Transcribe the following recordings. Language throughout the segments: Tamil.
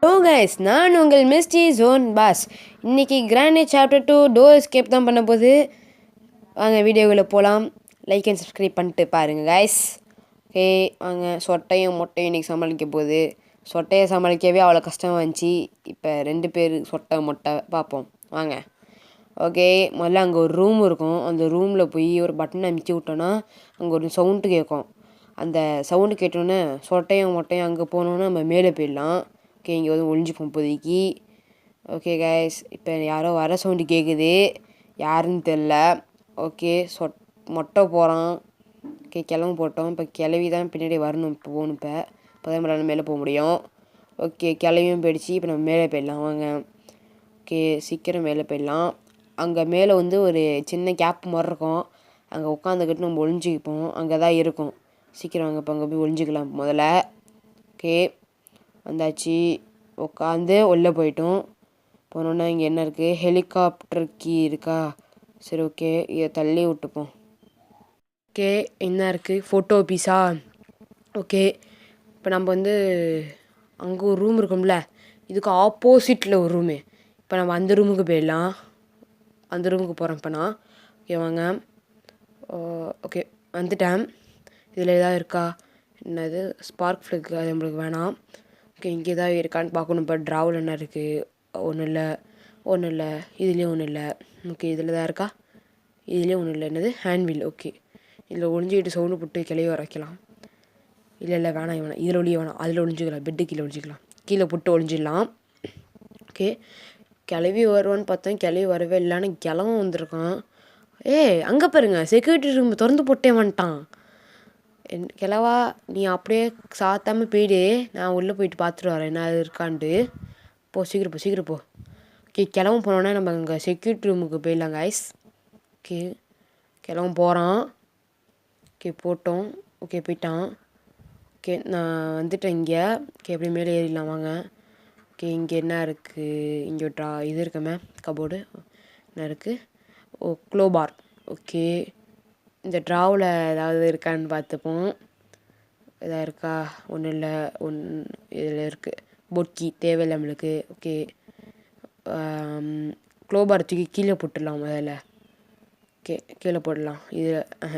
ஹலோ கைஸ், நான் உங்கள் மிஸ்டி ஜோன் பாஸ். இன்றைக்கி கிராண்ட் சாப்டர் 2 டோர் எஸ்கேப் தான் பண்ண போது. வாங்க வீடியோவில் போகலாம். லைக் அண்ட் சப்ஸ்கிரைப் பண்ணிட்டு பாருங்கள் கைஸ். ஓகே வாங்க. சொட்டையும் மொட்டையும் இன்றைக்கி சமாளிக்க போகுது. சொட்டையை சமாளிக்கவே அவ்வளோ கஷ்டமாக இருந்துச்சு. இப்போ 2 பேர் சொட்டை மொட்டை பார்ப்போம் வாங்க. ஓகே, முதல்ல அங்கே ஒரு ரூம் இருக்கும். அந்த ரூமில் போய் ஒரு பட்டனை அமுத்தி விட்டோன்னா அங்கே ஒரு சவுண்டு கேட்கும். அந்த சவுண்டு கேட்டோன்னே சொட்டையும் மொட்டையும் அங்கே போனோன்னா நம்ம மேலே போயிடலாம். ஓகே, இங்கே வந்து ஒளிஞ்சுப்போம் இப்போதைக்கு. ஓகே கைஸ், இப்போ யாரோ வர சவுண்டு கேட்குது. யாருன்னு தெரில. ஓகே, மொட்டை போகிறான். ஓகே, கிளம்பு போட்டோம். இப்போ கிளவி தான் பின்னாடி வரணும். இப்போ போகணும். இப்போ தான் நம்மளால மேலே போக முடியும். ஓகே, கிளவியும் போயிடுச்சு. இப்போ நம்ம மேலே போயிடலாம் வாங்க. ஓகே, சீக்கிரம் மேலே போயிடலாம். அங்கே மேலே வந்து ஒரு சின்ன கேப் மாதிரி இருக்கும். அங்கே உட்காந்துக்கிட்டு நம்ம ஒளிஞ்சிப்போம். அங்கே தான் இருக்கும். சீக்கிரம் வாங்க, இப்போ அங்கே போய் ஒளிஞ்சிக்கலாம் முதல்ல. ஓகே, வந்தாச்சு. உட்காந்து உள்ளே போயிட்டோம். போனோன்னா இங்கே என்ன இருக்குது? ஹெலிகாப்டர் கீ இருக்கா? சரி, ஓகே, இதை தள்ளி விட்டுப்போம். ஓகே, என்ன இருக்குது? ஃபோட்டோ பீஸா? ஓகே, இப்போ நம்ம வந்து அங்கே ஒரு ரூம் இருக்கும்ல, இதுக்கு ஆப்போசிட்டில் ஒரு ரூமு. இப்போ நம்ம அந்த ரூமுக்கு போயிடலாம். அந்த ரூமுக்கு போகிறோம் இப்போ நான். ஓகே வாங்க. ஓகே, வந்துட்டேன். இதில் எதாவது இருக்கா? என்னது ஸ்பார்க் ஃப்ளக்? அது நம்மளுக்கு வேணாம். ஓகே, இங்கே ஏதாவது இருக்கான்னு பார்க்கணும். இப்போ ட்ராவில் என்ன இருக்குது? ஒன்றும் இல்லை. இதுலேயும் ஒன்றும் இல்லை. ஓகே, இதில் தான் இருக்கா? இதுலேயும் ஒன்றும் இல்லை. என்னது? ஹேண்ட்வில். ஓகே, இதில் ஒளிஞ்சிக்கிட்டு சவுண்டு போட்டு கிளைய வர வைக்கலாம். இல்லை வேணாம். இதில் ஒளிய வேணாம். அதில் ஒளிஞ்சிக்கலாம். பெட்டு கீழே ஒளிஞ்சிக்கலாம். கீழே போட்டு ஒளிஞ்சிடலாம். ஓகே, கிளவி வருவான்னு பார்த்தேன். கிளவி வரவே இல்லைன்னு கிளவும் வந்திருக்கான். அங்கே பாருங்க, செக்யூரிட்டி ரூம் திறந்து போட்டே வந்துட்டான். கிளவா, நீ அப்படியே சாத்தாமல் போயிடு. நான் உள்ளே போயிட்டு பார்த்துட்டு வரேன் என்ன அது இருக்கான்ட்டு. சீக்கிரம் போ. ஓகே, கிளம்பு போனோன்னே நம்ம அங்கே செக்யூரிட்டி ரூமுக்கு போயிடலாம் கைஸ். ஓகே, கிளம்பு போகிறான். ஓகே, போட்டோம். ஓகே, போயிட்டான். ஓகே, நான் வந்துட்டேன் இங்கே. ஓகே, எப்படி மேலே ஏறிடலாம் வாங்க. ஓகே, இங்கே என்ன இருக்குது? இங்கே இது இருக்குமே கபோர்டு. என்ன இருக்குது? க்ளோபார். ஓகே, இந்த ட்ராவில் ஏதாவது இருக்கான்னு பார்த்துப்போம். எதாவது இருக்கா? ஒன்றும் இல்லை. இதில் இருக்குது பொட்கி, தேவையில்லை நம்மளுக்கு. ஓகே, க்ளோபார் தூக்கி கீழே போட்டுடலாம் முதல்ல. ஓகே, கீழே போடலாம்.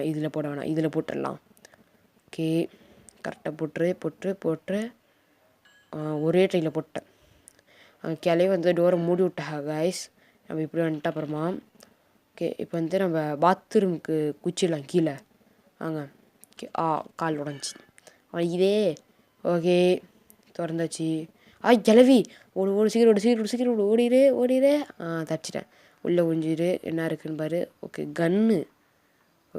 இதில் போட வேணாம், இதில் போட்டுடலாம். ஓகே, கரெக்டாக போட்டு ஒரே ட்ரையில் போட்டேன். கிளைய வந்து டோரை மூடி விட்டாங்க கைஸ். நம்ம இப்படி வந்துட்டு அப்புறமா. ஓகே, இப்போ வந்து நம்ம பாத்ரூமுக்கு குச்சிடலாம் கீழே வாங்க. ஓகே, கால் உடஞ்சி இதே. ஓகே, திறந்தாச்சு. கிளவி ஓடு சீக்கிரம் ஓடிடு. தப்பிச்சிட்டேன். உள்ளே ஒழிஞ்சிடு. என்ன இருக்குன்னு பாரு. Okay, gun.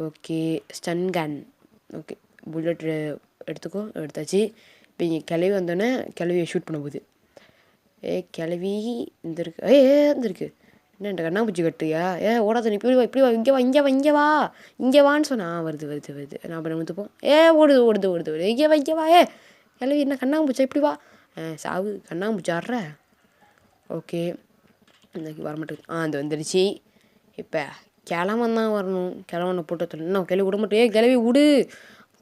Okay, stun gun. Okay, bullet எடுத்தாச்சு. இப்போ இங்கே கிளவி வந்தோடனே கிளவியை ஷூட் பண்ண போகுது. கிளவி இருந்திருக்கு. என்ன கண்ணாம்பூச்சி கட்டுறியா? ஓடாத, நீ இப்படி வா, இங்கே வா. இங்கே வான்னு சொன்னா வருது. நான் பண்ண வந்துப்போம். ஓடுது. இங்கே வா. கிளவி என்ன கண்ணாம்பூச்சா? இப்படி வா. சாவு கண்ணாம்பூச்சி ஆடுற. ஓகே, இன்னைக்கு வரமாட்டேங்குது. அது வந்துடுச்சு. இப்போ கிளவன் தான் வரணும். கிளவனை போட்டு இன்னும் கிளவி விட மாட்டேன். கிளவி விடு.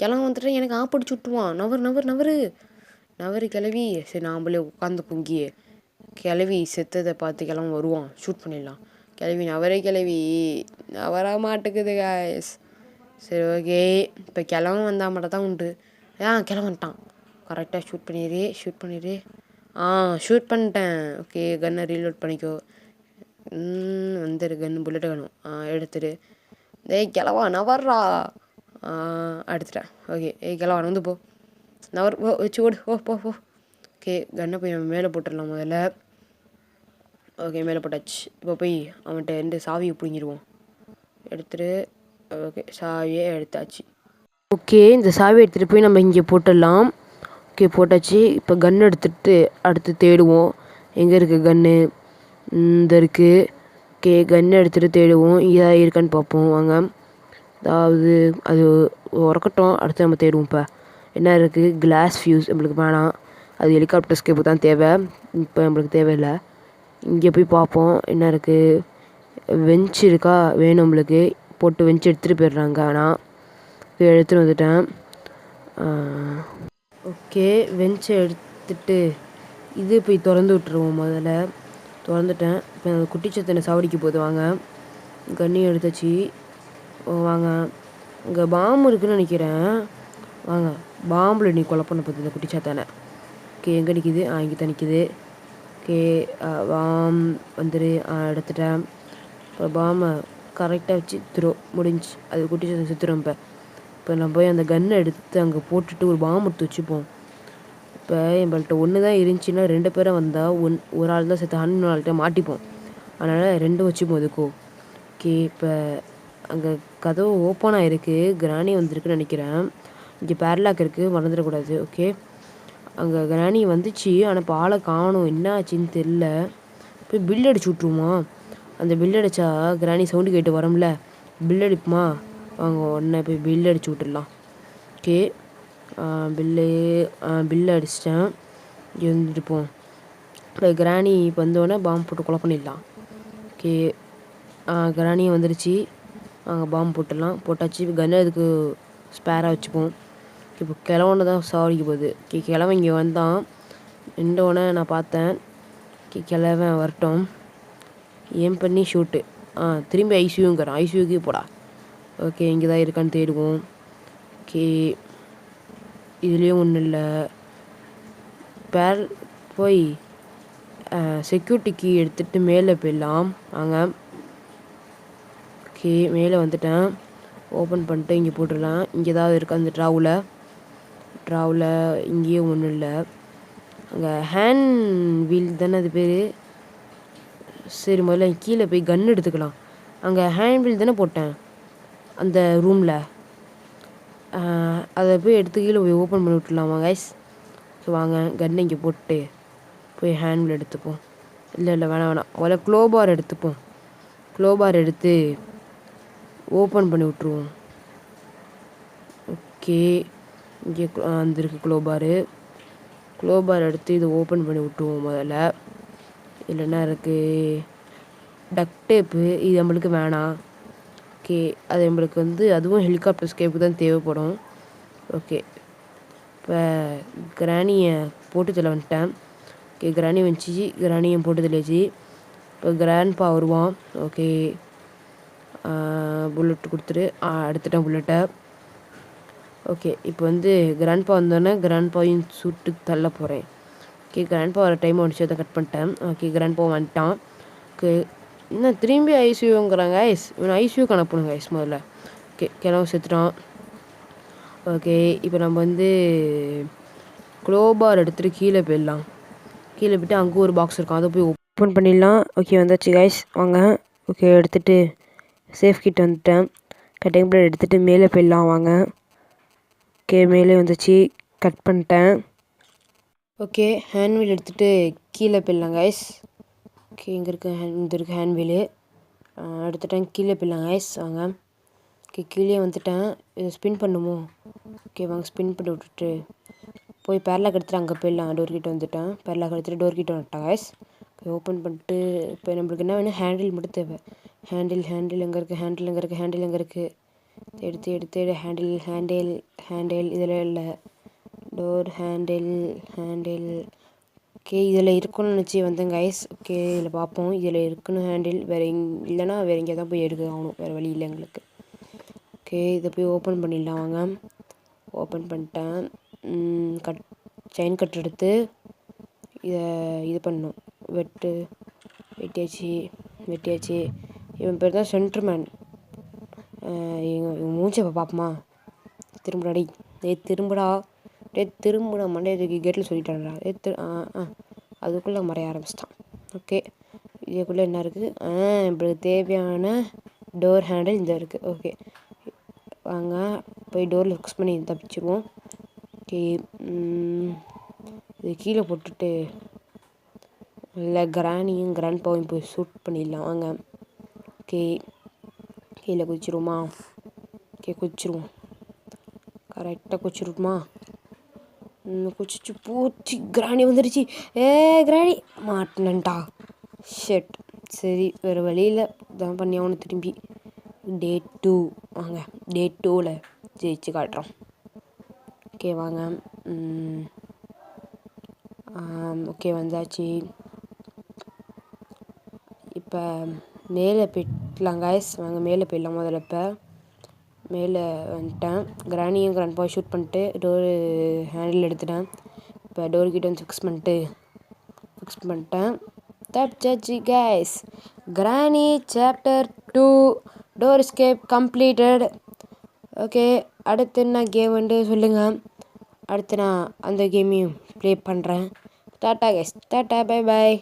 கிளவன் வந்துட்டு எனக்கு ஆப்படிச்சு விட்டுருவான். நவரு கிளவி. சரி, நாம்பளே உட்காந்து பொங்கியே. கிளவி செத்ததை பார்த்து கிளம்பி வருவான். ஷூட் பண்ணிடலாம். கிளவி நவர மாட்டேக்குது காய்ஸ். சரி, ஓகே, இப்போ கிளம்பி வந்தால் மட்டும் தான் உண்டு. கிளம்பிட்டான். கரெக்டாக ஷூட் பண்ணிடு. ஷூட் பண்ணிட்டேன். ஓகே, கன்னை ரீலோட் பண்ணிக்கோ. வந்துடு. கன்று புல்லட்டு வேணும். எடுத்துடு. கிளவா நவர்றா. எடுத்துட்டேன். ஓகே, கிளவா வந்து போ. நவர் வச்சு ஓடு. போ. ஓகே, கன்னை போய் நம்ம மேலே போட்டுடலாம் முதல்ல. ஓகே, மேலே போட்டாச்சு. இப்போ போய் அவன்கிட்ட 2 சாவியை பிடிங்கிடுவோம். எடுத்துகிட்டு. ஓகே, சாவியை எடுத்தாச்சு. ஓகே, இந்த சாவியை எடுத்துகிட்டு போய் நம்ம இங்கே போட்டுடலாம். ஓகே, போட்டாச்சு. இப்போ கன் எடுத்துகிட்டு அடுத்து தேடுவோம். எங்கே இருக்குது கன்று? இந்த இருக்குது. ஓகே, கன்று எடுத்துகிட்டு தேடுவோம். இதாக இருக்கான்னு பார்ப்போம் வாங்க. அதாவது அது உறக்கட்டும். அடுத்து நம்ம தேடுவோம். இப்போ என்ன இருக்குது? கிளாஸ் ஃபியூஸ் நம்மளுக்கு வேணாம். அது ஹெலிகாப்டர் ஸ்கேப்பு தான் தேவை. இப்போ நம்மளுக்கு தேவையில்லை. இங்கே போய் பார்ப்போம் என்ன இருக்குது. வெஞ்ச் இருக்கா? வேணும் நம்மளுக்கு. போட்டு வெஞ்ச் எடுத்துகிட்டு போயிடுறாங்க. ஆனால் எடுத்துகிட்டு வந்துட்டேன். ஓகே, வெஞ்சை எடுத்துகிட்டு இது போய் திறந்து விட்டுருவோம். முதல்ல திறந்துட்டேன். இப்போ குட்டிச்சத்தனை சாவடிக்க போகுது. வாங்க கன்னியும் எடுத்தாச்சு. வாங்க இங்கே பாம்பு இருக்குதுன்னு நினைக்கிறேன். வாங்க பாம்பில் நீ கொலை பண்ண போகுது இந்த குட்டிச்சாத்தானை. ஓகே எங்கே நிற்கிது? இங்கே தான் நிற்கிது. ஓகே பாம் வந்துடு. எடுத்துட்டேன். இப்போ பாமை கரெக்டாக வச்சு முடிஞ்சு அது குட்டிச்சாத்தனை செத்துரும். இப்போ நம்ம போய் அந்த கன்னை எடுத்து அங்கே போட்டுட்டு ஒரு பாம்பு எடுத்து வச்சுப்போம். இப்போ எங்கள்கிட்ட ஒன்று தான் இருந்துச்சுன்னா 2 பேரும் வந்தால் ஒரு ஆள் தான் செத்து இன்னொரு ஆள்கிட்ட மாட்டிப்போம். அதனால் 2 வச்சுப்போம் இதுக்கோ. ஓகே இப்போ அங்கே கதவு ஓப்பன் ஆகிருக்கு. கிராணி வந்திருக்குன்னு நினைக்கிறேன். இங்கே பேர்லாக் இருக்குது, மறந்துடக்கூடாது. ஓகே அங்கே கிராணி வந்துச்சு. ஆனால் இப்போ ஆளை காணும். என்ன ஆச்சுன்னு தெரில. போய் பில் அடிச்சு விட்ருவோமா? அந்த பில் அடித்தா கிராணி சவுண்டு கேட்டு வரோம்ல, பில் அடிப்புமா? வாங்க உடனே போய் பில் அடிச்சு விட்டுடலாம். ஓகே பில்லு அடிச்சிட்டேன். இங்கே வந்துட்டுப்போம். இப்போ கிராணி இப்போ வந்தோடனே பாம்பு போட்டு கொலை பண்ணிடலாம். ஓகே கிராணியை வந்துடுச்சு. அங்கே பாம்பு போட்டுடலாம். போட்டாச்சு. கன் அதுக்கு ஸ்பேராக வச்சுப்போம். இப்போ கிழவனை தான் சாவடிக்க போகுது. கிழவன் இங்கே வந்தான். நின்றோடனே நான் பார்த்தேன். கிழவன் வரட்டும். ஏம் பண்ணி ஷூட்டு. திரும்பி ஐசியூங்கிறான். ஐசியூக்கே போடா. ஓகே இங்கே தான் இருக்கான்னு தேடுவோம். ஓகே இதுலேயும் ஒன்றும் இல்லை. போய் செக்யூரிட்டி கீ எடுத்துகிட்டு மேலே போயிடலாம். வாங்க ஓகே மேலே வந்துட்டேன். ஓப்பன் பண்ணிட்டு இங்கே போட்டுடலாம். இங்கே ஏதாவது இருக்கா அந்த ட்ராவில்? இங்கேயும் ஒன்றும் இல்லை. அங்கே ஹேண்ட் வீல் தானே அது பேர். சரி முதல்ல கீழே போய் கன் எடுத்துக்கலாம். அங்கே ஹேண்ட் வீல் தானே போட்டேன் அந்த ரூமில். அதை போய் எடுத்து கீழே போய் ஓப்பன் பண்ணி விட்டுலாமா கைஸ்? ஸோ வாங்க கன்னை இங்கே போட்டு போய் ஹேண்ட் வீல் எடுத்துப்போம். இல்லை வேணாம். முதல்ல க்ளோபார் எடுத்துப்போம். க்ளோபார் எடுத்து ஓப்பன் பண்ணி விட்ருவோம். ஓகே இங்கே வந்துருக்கு க்ளோபார் எடுத்து இதை ஓப்பன் பண்ணி விட்ருவோம் முதல்ல. இல்லைன்னா இருக்குது டக் டேப்பு. இது நம்மளுக்கு வேணாம். ஓகே அது நம்மளுக்கு அதுவும் ஹெலிகாப்டர் ஸ்கேப்புக்கு தான் தேவைப்படும். ஓகே இப்போ கிராணியை போட்டு தள்ள வந்துட்டேன். ஓகே கிராணி வந்துச்சு. கிராணியை போட்டு தெளிச்சு. இப்போ கிராண்ட்பா வருவான். ஓகே புல்லட் கொடுத்துட்டு எடுத்துட்டேன் புல்லட்டை. ஓகே இப்போ கிராண்ட்பா வந்தோடனே கிராண்ட்பாவையும் சுட்டு தள்ள போகிறேன். ஓகே கிராண்ட்பா வர டைம் வந்துச்சு, அதை கட் பண்ணிட்டேன். ஓகே கிராண்ட்பா வந்துட்டான். ஓகே இன்னும் திரும்பி ஐசியூங்கிறாங்க ஐஸ். இவனை ஐசியூக்கு அனுப்பணுங்க ஐஸ் முதல்ல. ஓகே கிளம்ப செத்துட்டான். ஓகே இப்போ நம்ம க்ளோபார் எடுத்துகிட்டு கீழே போயிடலாம். கீழே போய்ட்டு அங்கே ஒரு பாக்ஸ் இருக்கும், அதை போய் ஓப்பன் பண்ணிடலாம். ஓகே வந்தாச்சு கைஸ் வாங்க. ஓகே எடுத்துகிட்டு சேஃப் கிட் வந்துட்டேன். கட்டிங் பிளேட் எடுத்துகிட்டு மேலே போயிடலாம் வாங்க. ஓகே மேலே வந்துச்சு, கட் பண்ணிட்டேன். ஓகே ஹேண்ட் வீல் எடுத்துகிட்டு கீழே போயிடலாம் கைஸ். ஓகே இங்கே இருக்குது ஹேண்ட் வீலு எடுத்துட்டேன். கீழே போயிடலாம் கைஸ் வாங்க. ஓகே கீழே வந்துட்டேன். இதை ஸ்பின் பண்ணுமோ? ஓகே வாங்க ஸ்பின் பண்ணி விட்டுட்டு போய் பேர்லாக் எடுத்துகிட்டு அங்கே போயிடலாம். டோர் கிட்ட வந்துட்டேன். பேர்லாக் எடுத்துகிட்டு டோர் கிட்ட வந்துட்டேன் கைஸ். ஓகே ஓப்பன் பண்ணிட்டு இப்போ நம்மளுக்கு என்ன வேணும்? ஹேண்டில் மட்டும் தேவை. ஹேண்டில் எங்கே இருக்குது? ஹேண்டில் எங்கே இருக்குது? எடுத்து ஹேண்டில் இதில் இல்லை. டோர் ஹேண்டில் ஓகே இதில் இருக்குன்னு நினச்சி வந்தேன் கைஸ். ஓகே இதில் பார்ப்போம். இதில் இருக்குன்னு ஹேண்டில் வேறு இல்லைன்னா வேறு எங்கே தான் போய் எடுக்க ஆகணும். வேறு வழி இல்லை எங்களுக்கு. ஓகே இதை போய் ஓப்பன் பண்ணிடலாம் வாங்க. ஓப்பன் பண்ணிட்டேன். செயின் கட் எடுத்து இது பண்ணணும். வெட்டியாச்சு. இவன் பேர் தான் சென்டர்மேன். இவன் மூச்சை பார்ப்போமா? திரும்புடா மண்டையதுக்கு கேட்டில் சொல்லிட்டான்டா. அதுக்குள்ளே மறைய ஆரம்பிச்சிட்டான். ஓகே இதுக்குள்ளே என்ன இருக்குது? இப்படி தேவையான டோர் ஹேண்டில் இந்த இருக்குது. ஓகே வாங்க போய் டோரில் ஃபிக்ஸ் பண்ணி தப்பிச்சிடுவோம். ஓகே இது கீழே போட்டுட்டு இல்லை கிராணியும் கிராண்ட்பாவையும் போய் ஷூட் பண்ணிடலாம் வாங்க. ஓகே கீழே குதிச்சிருவோமா? ஓகே குதிச்சிருவோம். கரெக்டாக குதிச்சிருவோமா? குச்சிச்சு பூச்சி கிராணி வந்துடுச்சு. கிராணி மாட்டினண்டா. ஷெட். சரி வேறு வழியில் தான் பண்ணி அவனை திரும்பி டே 2 வாங்க. டே 2ல் ஜெயிச்சு காட்டுறோம். ஓகே வாங்க. ஓகே வந்தாச்சு. இப்போ மேலே போய்டலாம் காய்ஸ். வாங்க மேலே போயிடலாம். முதல்ல இப்போ மேலே வந்துட்டேன். கிராணியும் கிராண்ட்பாவை ஷூட் பண்ணிட்டு டோரு ஹேண்டில் எடுத்துட்டேன். இப்போ டோர் கிட்ட வந்து ஃபிக்ஸ் பண்ணிட்டேன். தப்பிச்சாச்சு காய்ஸ். கிராணி chapter 2 door escape completed. Okay, அடுத்து என்ன கேம் வந்து சொல்லுங்கள். அடுத்து நான் அந்த கேமையும் ப்ளே பண்ணுறேன். Tata guys, tata, bye bye.